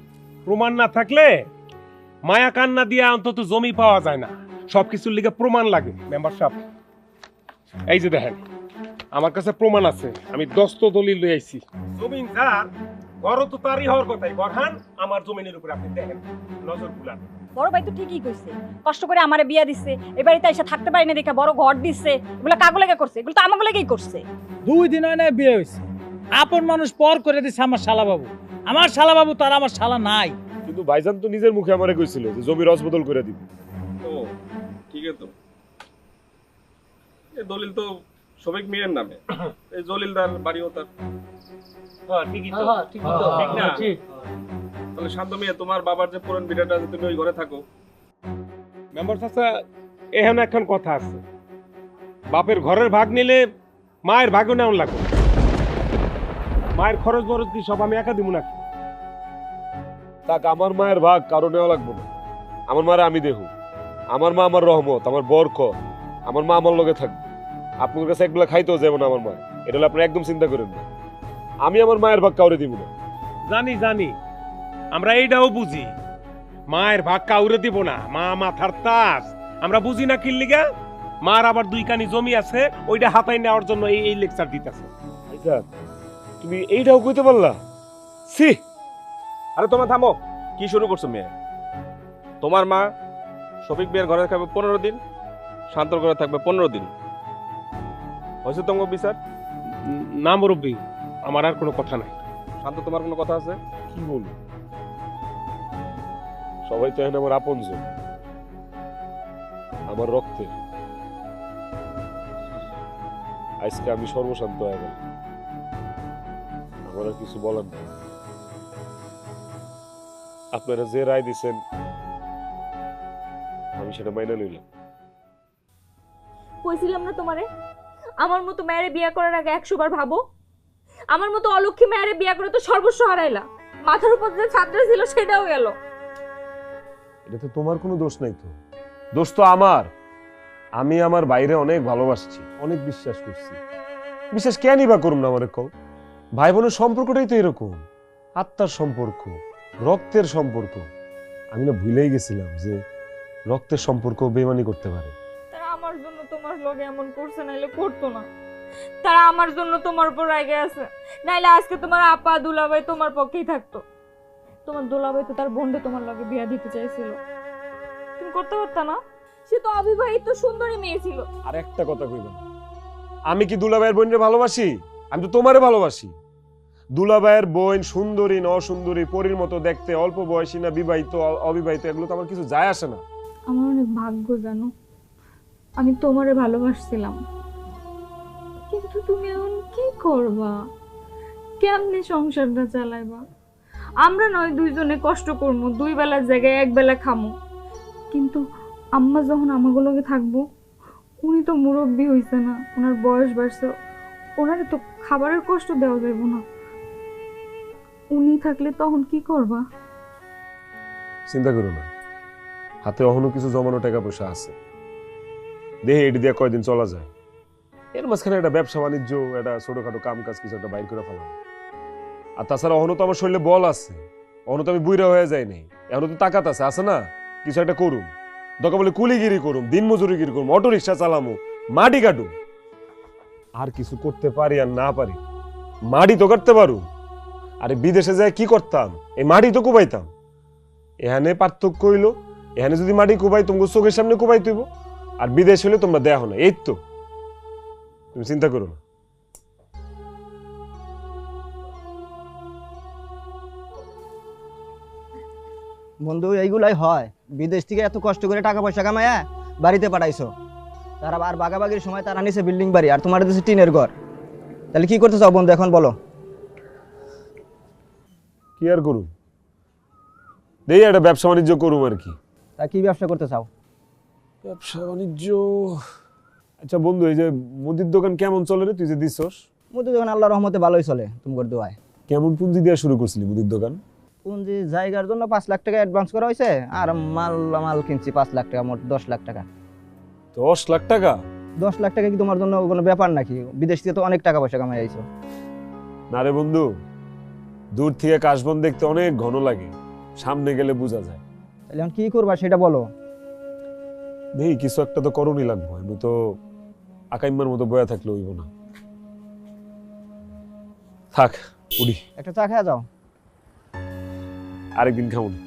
প্রমাণ না থাকলে মায়া কান্না দিয়ে অন্তত জমি পাওয়া যায় না, সবকিছুর লিগে প্রমাণ লাগে মেম্বার সাহেব। এই যে দেখেন, আমার কাছে প্রমাণ আছে, আমি দস্ত দলিল লই আইছি। জমিন যার ঘর তো তারই হওয়ার কথাই, গরহান আমার জমিনের উপরে আপনি দেখেন, নজর বুলান। বড় ভাই তো ঠিকই কইছে, কষ্ট করে আমারে বিয়া দিচ্ছে, এ বাড়িতে এসে থাকতে পারি না দেখে বড় ঘর দিচ্ছে। এগুলো কাগো লেগে করছে? এগুলো তো আমাকে লেগেই করছে। 2 দিন হয় না বিয়ে হয়েছে, আপন মানুষ পর করে দিছে আমার শালাবাবু। আমার শালাবাবু তার আমার শালা নাই। কিন্তু ভাইজান তো নিজের মুখে আমারে কইছিল যে জমি রসবদল করে দিবে। ও ঠিক আছে, তো এই দলিল তো শফিক মিয়ার নামে, এই জলিলদার বাড়িও তার। হ্যাঁ ঠিকই তো, ঠিক না? তাহলে শান্ত মিয়া, তোমার বাবার যে পুরান বিড়াটা আছে, তুমি ওই ঘরে থাকো। মেম্বার চাচা, এখানে এখন কথা আছে, বাপের ঘরের ভাগ নিলে মায়ের ভাগও নেওয়া লাগবে। মায়ের খরচ বরচ কি সব আমি একা দিব নাকি? তাক আমার মায়ের ভাগ কারো নেওয়া লাগবে না, আমার মারে আমি দেখু। আমার মা আমার রহমত, আমার বরকত, আমার মা আমার লগে থাকবে। আপনার কাছে একবেলা খাইতেও যাবো না আমার মা, এটা হলে আপনি একদম চিন্তা করেন না। আমি আমার মায়ের ভাগ কাউরে দিব না। জানি আমরা এইটাও বুঝি, মায়ের ভাগ কাউরে দিব না, মা মাথার তাস। আমরা বুঝি না কি লিগা মার আবার 2 কানি জমি আছে, ওইটা হাতায় নেওয়ার জন্য এই লেকচার দিতেছে। ভাইজান, তুমি এইটাও কইতে পারলা? সি, আরে তোমার থামো, কি শুরু করছো মেয়ে? তোমার মা শফিক মিয়ার ঘরে থাকবে 15 দিন, শান্তর ঘরে থাকবে 15 দিন। হয়েছে তোমার বিচার? না মুরব্বী, আমার আর কোনো কথা নাই। শান্ত, তোমার কোনো কথা আছে? কি বলবো, সবাই তো এখন আমার আপনজন, আমার রক্তের। আজকে আমি সর্বশান্ত হয়ে গেল, আমার আর কিছু বলার নেই। আপনারা যে রায় দিচ্ছেন আমি সেটা মাইনা লইলাম। কইছিলাম না তোমারে, আমার মতো মেয়েরে বিয়ে করার আগে 100 বার ভাবো। আমার মতো অলক্ষী মেয়েরে বিয়ে করে তো সর্বস্ব হারাইলা, মাথার উপর যে ছাত্র ছিল সেটাও গেল। এটা তো তোমার কোনো দোষ নাই, তো দোষ তো আমার। আমি আমার বাইরে অনেক ভালোবাসছি, অনেক বিশ্বাস করছি। বিশ্বাস কেনই বা করুম না? আমার কও, ভাই বোনের সম্পর্কটাই তো এরকম, আত্মার সম্পর্ক, রক্তের সম্পর্ক। আমি না ভুলেই গেছিলাম যে রক্তের সম্পর্ক বেইমানি করতে পারে। তারা আমার জন্য তোমার লগে এমন করছে, নাইলে করতো না। তারা আমার জন্য তোমার উপর রেগে আছে, নাইলে আজকে তোমার আপা দুলাভাই তোমার পক্ষেই থাকতো। তোমার দুলাভাই তো তার বোনকে তোমার লগে বিয়া দিতে চাইছিল, তুমি করতে পারতা না? সে তো অবিবাহিত সুন্দরী মেয়ে ছিল। আর একটা কথা কইব না, আমি কি দুলাভাইয়ের বোনরে ভালোবাসি? আমি তো তোমারে ভালোবাসি। দুলাভাইয়ের বোন সুন্দরী না অসুন্দরী, পরীর মতো দেখতে, অল্প বয়সী না বিবাহিত অবিবাহিত, এগুলো তো আমার কিছু যায় আসে না। আমার অনেক ভাগ্য জানো, আমি তোমারে ভালোবাসছিলাম, কিন্তু তুমি এখন কি করবা? কেমনে সংসারটা চালাইবা? আমরা নয় দুইজনে কষ্ট করবো, দুই বেলার জায়গায় এক বেলা খামো, কিন্তু আম্মা যখন আমাগুলোকে থাকবো, উনি তো মুরব্বী হইছে না, ওনার বয়স বাড়ছে, ওনারে তো খাবারের কষ্ট দেওয়া যাইব না। উনি থাকলে তখন কি করবা? চিন্তা করো না, হাতে অহনো কিছু জমানো টাকা পয়সা আছে, দেহে এটি দিয়ে কয়দিন চলা যায়। এর মাঝখানে একটা ব্যবসা বাণিজ্য, একটা ছোটখাটো কাম কাজ কিছু একটা বাইর করে ফেলাম। আর তাছাড়া অহনো তো আমার শরীরে বল আছে, অহনো তো আমি বুইরা হয়ে যাই নাই, এখনো তো তাকাত আছে না, কিছু একটা করুম, দরকার বলে কুলিগিরি করুম, দিন মজুরিগিরি করুম, অটো রিক্সা চালামু, মাটি কাটুম। আর কিছু করতে পারি আর না পারি, মাটি তো কাটতে পারু। আরে বিদেশে যায় কি করতাম, এই মাটি তো কুবাইতাম। এখানে পার্থক্য হইলো, এখানে যদি মাটি কুবাই তোমার চোখের সামনে কুবাই তুইব, আর বিদেশ হলে তোমরা দেখো না। এই তো, তুমি চিন্তা করো না। বন্ধু এইগুলাই হয়, বিদেশ থেকে এত কষ্ট করে টাকা পয়সা কামায়া বাড়িতে পাঠাইছো, তারা আর বাগাবাগির সময় তারা নিচে বিল্ডিং বাড়ি আর তোমার দেশে টিনের ঘর। তাহলে কি করতে চাও বন্ধু এখন বলো? কি আর করুম, দেখি একটা ব্যবসা বাণিজ্য করুম আর কি। তা কি ব্যবসা করতে চাও? ব্যবসা বাণিজ্য, আচ্ছা বন্ধু, এই যে মুদির দোকান কেমন চলে রে, তুই যে দিছস? মুদির দোকান আল্লাহর রহমতে ভালোই চলে, তোমার দোয়ায়। কেমন পুঁজি দিয়ে শুরু করছিলি মুদির দোকান? পুঁজি জায়গার জন্য 5 লাখ টাকা অ্যাডভান্স করা হয়েছে, আর মাল কিনছি 5 লাখ টাকা, মোট 10 লাখ টাকা। 10 লাখ টাকা? 10 লাখ টাকা কি তোমার জন্য কোনো ব্যাপার নাকি? বিদেশ থেকে তো অনেক টাকা পয়সা কামাই আইছো। না রে বন্ধু, দূর থেকে কাশবন দেখতে অনেক ঘন লাগে, সামনে গেলে বোঝা যায়। তাহলে এখন কি করবা সেটা বলো। দেখি কিছু একটা তো করণই লাগবো, আমি তো আকাইম্মার মতো বয়া থাকলে হইব না। থাক উড়ি, একটা চা খেয়ে যাও। আরেকদিন খাবো না।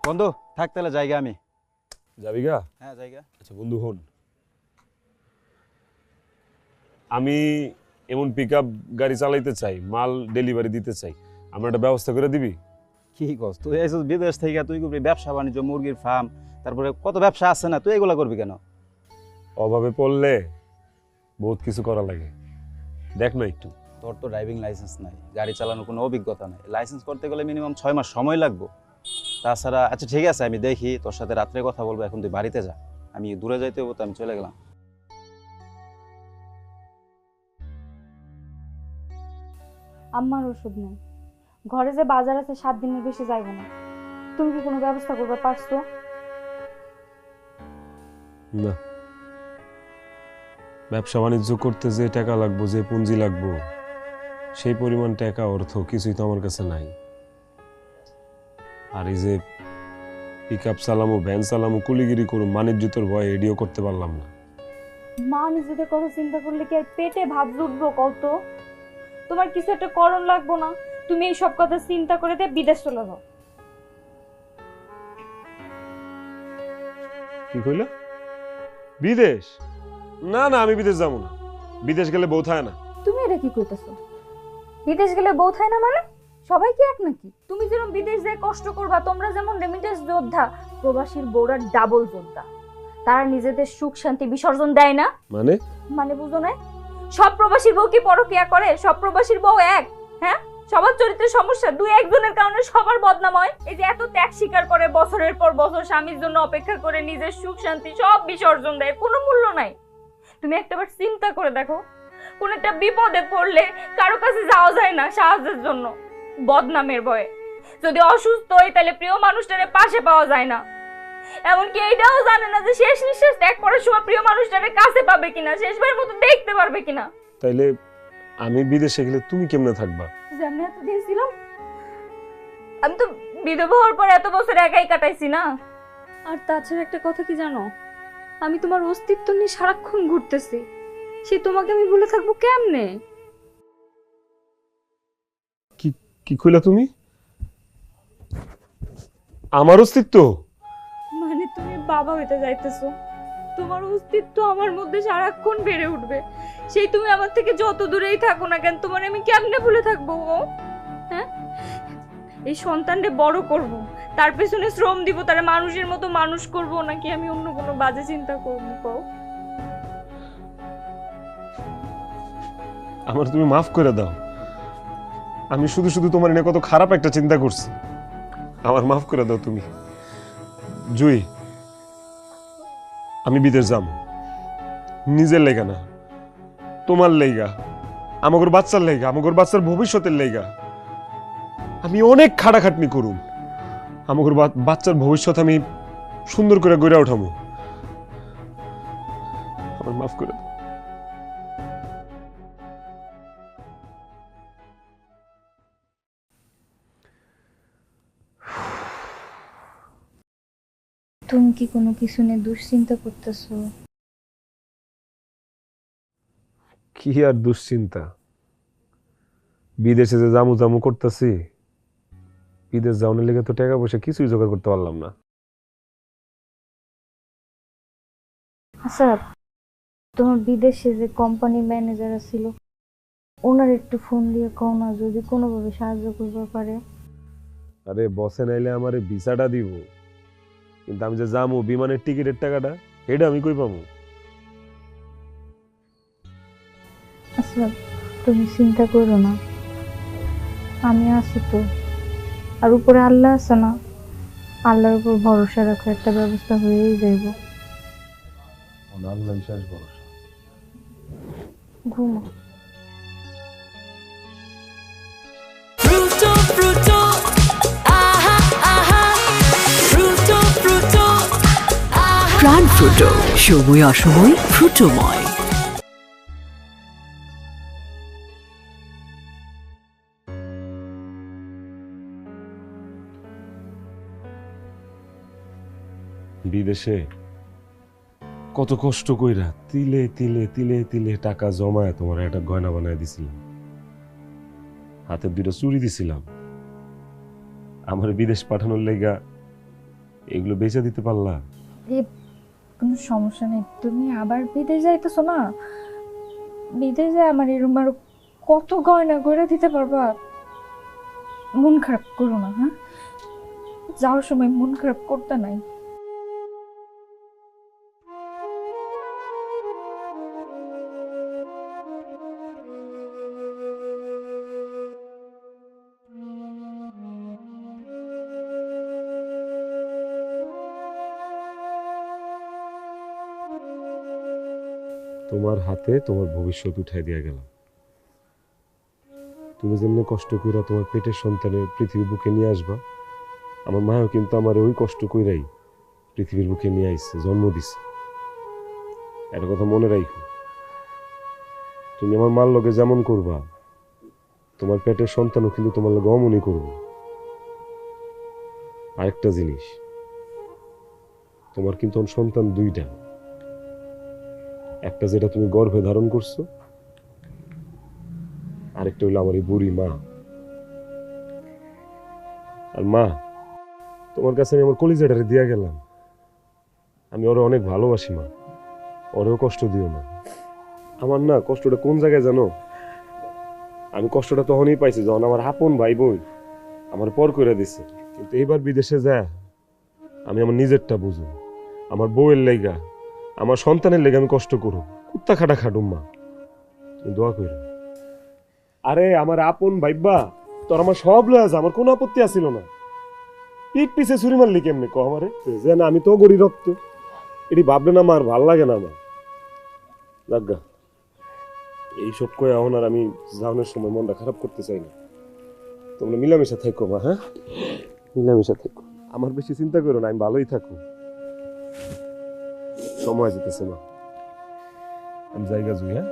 বন্ধু থাক তাহলে জায়গা, আমি যাবি গা? হ্যাঁ জায়গা। আচ্ছা বন্ধু হন, আমি এমন পিকআপ গাড়ি চালাইতে চাই, মাল ডেলিভারি দিতে চাই, আমরা একটা ব্যবস্থা করে দিবি? কি কস তুই আইছিস বিদেশ থেকে, তুই করবি ব্যবসা বাণিজ্য, মুরগির ফার্ম, তারপরে কত ব্যবসা আছে না, তুই এগুলা করবি কেন? অভাবে পড়লে বহুত কিছু করা লাগে, দেখ না একটু। তোর তো ড্রাইভিং লাইসেন্স নাই, গাড়ি চালানোর কোনো অভিজ্ঞতা নাই, লাইসেন্স করতে গেলে মিনিমাম 6 মাস সময় লাগবে। তাছাড়া আচ্ছা ঠিক আছে, আমি দেখি, তোর সাথে রাত্রে কথা বলবো, এখন তুই বাড়িতে যা, আমি দূরে যাইতে হবো তো আমি চলে গেলাম। আম্মার ওষুধ নেই, ঘরে যে বাজার আছে 7 দিনের বেশি যাইব না, তুমি কি কোনো ব্যবস্থা করবে পারছো? না, ব্যবসা বাণিজ্য করতে যে টাকা লাগবো, যে পুঁজি লাগবো, সেই পরিমাণ টাকা অর্থ কিছুই তো আমার কাছে নাই। আর এই যে পিকআপ চালামো, ভ্যান চালামো, কুলিগিরি করুম, মানিজ্যতর ভয় এডিও করতে পারলাম না। মা নিজেদের কথা চিন্তা করলে কি আর পেটে ভাত জুটবো কত? তোমার কিছু একটা করণ লাগবো না? তুমি এই সব কথা চিন্তা করে দিয়ে বিদেশ চলে যাও। কি কইলা? বিদেশ? না না, আমি বিদেশ যাবো না, বিদেশ গেলে বউ থাকে না। তুমি এটা কি কইতেছো? বিদেশ গেলে বউ থাকে না মানে? সবাই কি এক নাকি? তুমি যেরকম বিদেশ যায় কষ্ট করবা, তোমরা যেমন রেমিটেন্স যোদ্ধা, প্রবাসীর বউরা ডাবল যোদ্ধা। তারা নিজেদের সুখ শান্তি বিসর্জন দেয় না। মানে মানে বুঝো না? সব প্রবাসীর বউ কি পরকিয়া করে? সব প্রবাসীর বউ এক? হ্যাঁ, সবার চরিত্রের সমস্যা, দুই একজনের কারণে সবার বদনাম হয়। এই যে এত ত্যাগ স্বীকার করে, বছরের পর বছর স্বামীর জন্য অপেক্ষা করে, নিজের সুখ শান্তি সব বিসর্জন দেয়, কোনো মূল্য নাই। তুমি একটাবার চিন্তা করে দেখো, কোন একটা বিপদে পড়লে কারো কাছে যাওয়া যায় না সাহায্যের জন্য, বদনামের ভয়ে। যদি অসুস্থ হই তাহলে প্রিয় মানুষটারে পাশে পাওয়া যায় না। এমনকি এইটাও জানে না যে শেষ নিঃশ্বাস ত্যাগ করার সময় প্রিয় মানুষটারে কাছে পাবে কিনা, শেষবারের মতো দেখতে পারবে কিনা। তাইলে আমি বিদেশে গেলে তুমি কেমনে থাকবা? যেমন এতদিন ছিলাম, আমি তো বিধবা হওয়ার পর এত বছর একাই কাটাইছি না। আর তাছাড়া একটা কথা কি জানো, আমি তোমার অস্তিত্ব নিয়ে সারাক্ষণ ঘুরতেছি, সে তোমাকে আমি ভুলে থাকবো কেমনে? কি কইলা তুমি? আমার অস্তিত্ব? মানে তুমি বাবা হইতে যাইতেছো, তোমার অস্তিত্ব আমার মধ্যে সারাক্ষণ বেড়ে উঠবে। সেই তুমি আমার থেকে যত দূরেই থাকো না কেন, তোমার আমি কেমনে ভুলে থাকবো? হ্যাঁ, এই সন্তানকে বড় করব, তার পেছনে শ্রম দিব, তার মানুষের মতো মানুষ করব, নাকি আমি অন্য কোনো বাজে চিন্তা করবো? কও। আমার তুমি মাফ করে দাও, আমি শুধু শুধু তোমার নিয়ে কত খারাপ একটা চিন্তা করছি। আমার মাফ করে দাও তুমি। জুই, আমি বিদেশ যাম, নিজের লেগা না, তোমার লেগা, আমাগর বাচ্চার লেগা, আমাগর বাচ্চার ভবিষ্যতের লেগা। আমি অনেক খাটাখাটনি করুম, আমাগর বাচ্চার ভবিষ্যৎ আমি সুন্দর করে গড়ে উঠামো। আমার মাফ করে দাও। তুমি কি কোনো কিছু নিয়ে দুশ্চিন্তা করতেছো? কি আর দুশ্চিন্তা, বিদেশে যে জামু জামু করতেছি, বিদেশ যাওয়ার লেগে তো টাকা পয়সা কিছুই জোগাড় করতে পারলাম না। আচ্ছা, তোমার বিদেশে যে কোম্পানি ম্যানেজার ছিল, ওনার একটু ফোন দিয়ে কও না, যদি কোনোভাবে সাহায্য করতে পারে। আরে বসে নাইলে আমারে ভিসাটা দিব, কিন্তু আমি যে যামু বিমানের টিকিটের টাকাটা এটা আমি কই পাবো? আচ্ছা, তুমি চিন্তা করো না, আমি আছি তো। আর উপরে আল্লাহ আছে না, আল্লাহর উপর ভরসা রাখো, একটা ব্যবস্থা হয়েই যাইব। আল্লাহ বিশ্বাস ভরসা। ঘুমো। Fruto, fruto, aha, aha. Fruto, fruto, aha. প্রাণ ফ্রুটো, সময় অসময় ফ্রুটোময়। বিদেশে কত কষ্ট কইরা তিলে তিলে তিলে তিলে টাকা জমায় তোমার একটা গয়না বানায় দিছিলাম, হাতে দুটো চুরি দিছিলাম। আমার বিদেশ পাঠানোর লেগা এগুলো বেচে দিতে পারলা? কোনো সমস্যা নেই, তুমি আবার বিদেশ যাইতেছো না, বিদেশ যায় আমার এরকম আরো কত গয়না করে দিতে পারবা। মন খারাপ করো না, হ্যাঁ, যাওয়ার সময় মন খারাপ করতে নাই। তোমার হাতে তোমার ভবিষ্যৎ উঠাই দিয়া গেলাম। তুমি যেমনি কষ্ট কইরা তোমার পেটের সন্তানের পৃথিবীর বুকে নিয়ে আসবা, আমার মাও কিন্তু আমার ওই কষ্ট কইরাই পৃথিবীর বুকে নিয়ে আইছে, জন্ম দিছে। একটা কথা মনে রাখো, তুমি আমার মার লগে যেমন করবা, তোমার পেটের সন্তানও কিন্তু তোমার লগে অমনই করবো। আরেকটা জিনিস, তোমার কিন্তু সন্তান দুইটা, একটা যেটা তুমি গর্ভে ধারণ করছো, আরেকটা হইলো আমার এই বুড়ি মা। আর মা, তোমার কাছে আমি আমার কলিজাটারে দিয়া গেলাম, আমি ওরে অনেক ভালোবাসি মা, ওরেও কষ্ট দিও না। আমার না কষ্টটা কোন জায়গায় জানো? আমি কষ্টটা তখনই পাইছি যখন আমার আপন ভাই বোন আমার পর করে দিছে। কিন্তু এইবার বিদেশে যায় আমি আমার নিজেরটা বুঝো, আমার বউয়ের লেগা, আমার সন্তানের লেগে আমি কষ্ট করো, কুত্তা খাটা খাটুম মা। তুমি দোয়া করো। আরে আমার আপন ভাইবা, তোর আমার সব লয়ে আছে, আমার কোনো আপত্তি আসিল না। পিঠ পিছে ছুরি মারলি কেমনে কহ আমারে, যে না আমি তো গড়ি রক্ত, এটি ভাবলে না আমার ভাল লাগে না আমার। লাগা এইসব কয়ে এখন আর আমি যাওয়ানোর সময় মনটা খারাপ করতে চাই না। তোমরা মিলামিশা থেকো মা, হ্যাঁ মিলামিশা থেকো, আমার বেশি চিন্তা করো না, আমি ভালোই থাকো। সময় যেতেছে মা, আমি জায়গা জুই, হ্যাঁ।